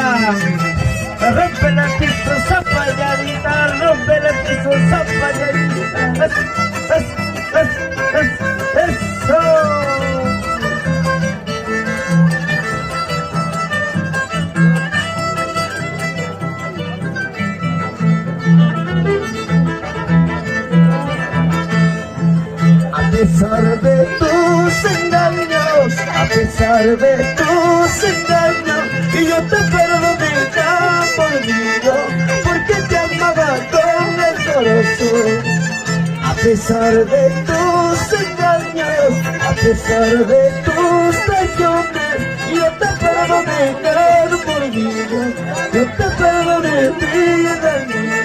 zapalladita. Rompe la piso, zapalladita. Rompe la piso, zapalladita. Eso. A pesar de tus engaños, a pesar de tus engaños, y yo te perdoné ya por olvido, porque te amaba con el corazón. A pesar de tus engaños, a pesar de tus traiciones, yo te perdoné ya por olvido, yo te perdoné vida mía.